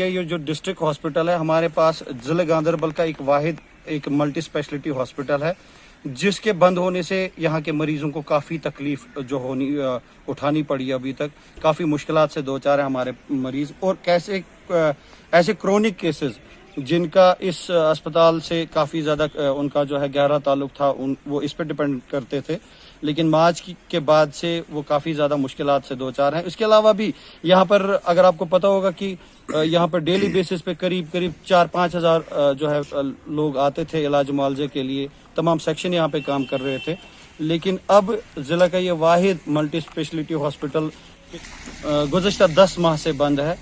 یہ جو district hospital ہے ہمارے پاس ضلع گاندربل کا ایک واحد ایک ملٹی اسپیشلٹی ہاسپٹل ہے جس کے بند ہونے سے یہاں کے مریضوں کو کافی تکلیف جو اٹھانی پڑی ابھی تک، کافی مشکلات سے دوچار ہیں ہمارے مریض، اور ایسے کرونک کیسز جن کا اس اسپتال سے کافی زیادہ ان کا جو ہے گہرا تعلق تھا، وہ اس پہ ڈپینڈ کرتے تھے، لیکن مارچ کے بعد سے وہ کافی زیادہ مشکلات سے دوچار ہیں۔ اس کے علاوہ بھی یہاں پر اگر آپ کو پتہ ہوگا کہ یہاں پر ڈیلی بیسس پہ قریب 4-5 ہزار جو ہے لوگ آتے تھے علاج معالجے کے لیے، تمام سیکشن یہاں پہ کام کر رہے تھے، لیکن اب ضلع کا یہ واحد ملٹی اسپیشلٹی ہاسپٹل گزشتہ 10 ماہ سے بند ہے،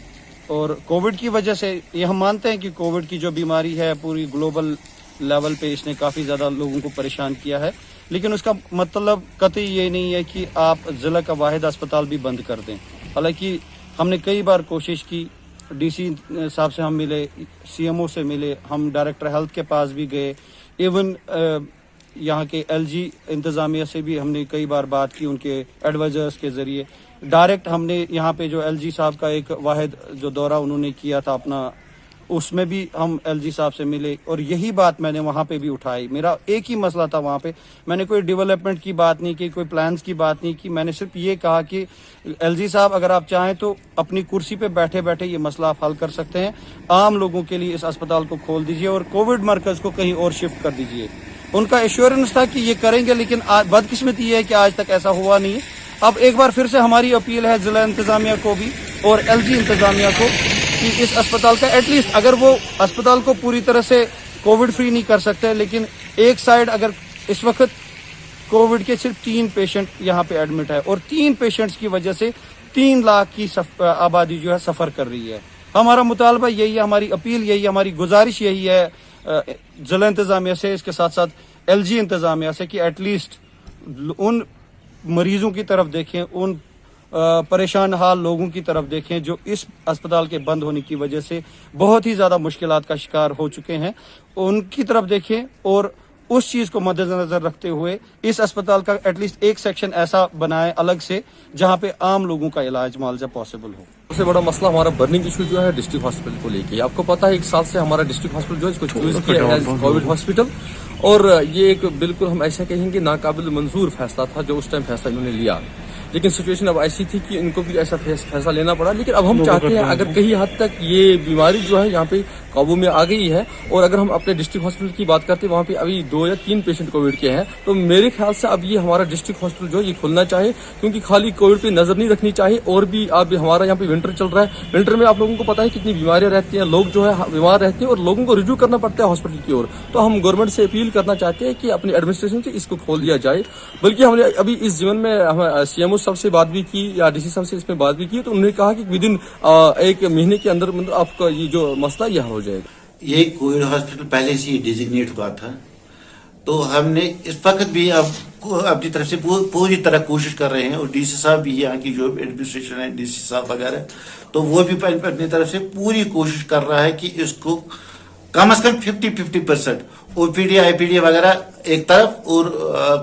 اور کووڈ کی وجہ سے یہ ہم مانتے ہیں کہ کووڈ کی جو بیماری ہے پوری گلوبل لیول پہ اس نے کافی زیادہ لوگوں کو پریشان کیا ہے، لیکن اس کا مطلب قطعی یہ نہیں ہے کہ آپ ضلع کا واحد اسپتال بھی بند کر دیں۔ حالانکہ ہم نے کئی بار کوشش کی، ڈی سی صاحب سے ہم ملے، سی ایم او سے ملے، ہم ڈائریکٹر ہیلتھ کے پاس بھی گئے، ایون یہاں کے ایل جی انتظامیہ سے بھی ہم نے کئی بار بات کی، ان کے ایڈوائزرز کے ذریعے ڈائریکٹ ہم نے یہاں پہ جو ایل جی صاحب کا ایک واحد جو دورہ انہوں نے کیا تھا اپنا، اس میں بھی ہم ایل جی صاحب سے ملے، اور یہی بات میں نے وہاں پہ بھی اٹھائی۔ میرا ایک ہی مسئلہ تھا وہاں پہ، میں نے کوئی ڈیولپمنٹ کی بات نہیں کی، کوئی پلانز کی بات نہیں کی، میں نے صرف یہ کہا کہ ایل جی صاحب اگر آپ چاہیں تو اپنی کرسی پہ بیٹھے بیٹھے یہ مسئلہ آپ حل کر سکتے ہیں، عام لوگوں کے لیے اس اسپتال کو کھول دیجیے اور کووڈ مرکز کو کہیں اور شفٹ کر دیجیے۔ ان کا ایشورنس تھا کہ یہ کریں گے، لیکن بدقسمتی یہ ہے کہ آج تک ایسا ہوا نہیں۔ اب ایک بار پھر سے ہماری اپیل ہے ضلع انتظامیہ کو بھی اور ایل جی انتظامیہ کو کہ اس اسپتال کا ایٹ لیسٹ، اگر وہ اسپتال کو پوری طرح سے کووڈ فری نہیں کر سکتے، لیکن ایک سائڈ اگر اس وقت کووڈ کے صرف 3 پیشنٹ یہاں پہ ایڈمٹ ہے، اور 3 پیشنٹس کی وجہ سے 3 لاکھ کی آبادی جو ہے سفر کر رہی ہے۔ ہمارا مطالبہ یہی ہے، ہماری اپیل یہی ہے، ہماری گزارش یہی ہے ضلع انتظامیہ سے، اس کے ساتھ ساتھ ایل جی انتظامیہ سے، کہ ایٹ لیسٹ ان مریضوں کی طرف دیکھیں، ان پریشان حال لوگوں کی طرف دیکھیں جو اس اسپتال کے بند ہونے کی وجہ سے بہت ہی زیادہ مشکلات کا شکار ہو چکے ہیں، ان کی طرف دیکھیں، اور اس چیز کو مد نظر رکھتے ہوئے اس اسپتال کا ایٹ لیسٹ ایک سیکشن ایسا بنائے الگ سے جہاں پہ عام لوگوں کا علاج معالجہ پاسبل ہو۔ سب سے بڑا مسئلہ ہمارا برننگ ایشو جو ہے ڈسٹرکٹ ہاسپٹل کو لے کے، آپ کو پتا ہے 1 سال سے ہمارا ڈسٹرکٹ ہاسپٹل جو ہے اس کو چوز کیا ہے کووڈ ہاسپٹل، اور یہ ایک بالکل ہم ایسا کہیں گے ناقابل منظور فیصلہ تھا جو اس ٹائم فیصلہ انہوں نے لیا، لیکن سچویشن اب ایسی تھی کہ ان کو بھی ایسا فیصلہ لینا پڑا۔ لیکن اب ہم چاہتے ہیں اگر کہیں حد تک یہ بیماری جو ہے یہاں پہ قابو میں آ گئی ہے، اور اگر ہم اپنے ڈسٹرکٹ ہاسپٹل کی بات کرتے ہیں وہاں پہ ابھی 2 یا 3 پیشنٹ کووڈ کے ہیں، تو میرے خیال سے اب یہ ہمارا ڈسٹرکٹ ہاسپٹل جو ہے یہ کھلنا چاہیے، کیونکہ خالی کووڈ پہ نظر نہیں رکھنی چاہیے، اور بھی اب ہمارا یہاں پہ ونٹر چل رہا ہے، ونٹر میں آپ لوگوں کو پتا ہے کتنی بیماریاں رہتی ہیں، لوگ جو ہے بیمار رہتے ہیں اور لوگوں کو رجوع کرنا پڑتا ہے ہاسپٹل کی اور، تو ہم گورنمنٹ سے اپیل کرنا چاہتے ہیں کہ اپنی ایڈمنسٹریشن سے اس کو کھول دیا جائے۔ بلکہ ہم نے ابھی اس ضمن میں سی ایم او صاحب سے بات بھی کی یا ڈی سی صاحب سے اس میں بات بھی کی، تو انہوں نے کہا کہ ودن 1 مہینے کے اندر آپ کا یہ جو مسئلہ یہ حل ہو جائے گا۔ یہ کووڈ ہاسپٹل پہلے سے ہی ڈیزگنیٹ ہوا تھا، تو ہم نے اس وقت بھی اب اپنی طرف سے پوری طرح کوشش کر رہے ہیں، اور ڈی سی صاحب بھی یہاں کی جو ایڈمنسٹریشن ہے، ڈی سی صاحب وغیرہ، تو وہ بھی اپنی طرف سے پوری کوشش کر رہا ہے کہ اس کو کم از کم 50% او P D I P D وغیرہ ایک طرف اور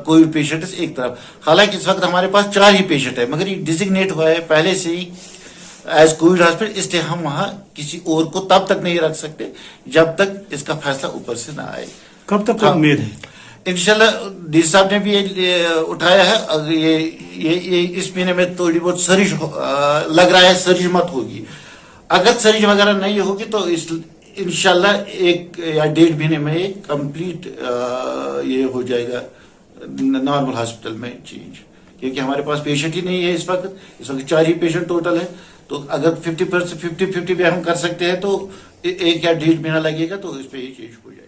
کووڈ پیشنٹس ایک طرف۔ حالانکہ اس وقت ہمارے پاس 4 ہی پیشنٹ ہے، مگر یہ ڈیزگنیٹ ہوا ہے پہلے سے ہی ایز کووڈ ہاسپٹل، اس لیے ہم وہاں کسی اور کو تب تک نہیں رکھ سکتے جب تک اس کا فیصلہ اوپر سے نہ آئے۔ کب تک امید ہے؟ انشاءاللہ ڈی سی صاحب نے بھی یہ اٹھایا ہے، اگر یہ اس مہینے میں تھوڑی بہت سرج لگ رہا ہے، سرج مت ہوگی، اگر سرج وغیرہ نہیں ہوگی تو انشاءاللہ 1 یا 1.5 مہینے میں یہ کمپلیٹ یہ ہو جائے گا نارمل ہاسپٹل میں چینج، کیونکہ ہمارے پاس پیشنٹ ہی نہیں ہے اس وقت 4 ہی پیشنٹ ٹوٹل ہے، تو اگر 50% 50-50 بھی ہم کر سکتے ہیں تو 1 یا 1.5 مہینہ لگے گا تو اس پہ یہ چینج ہو جائے گا۔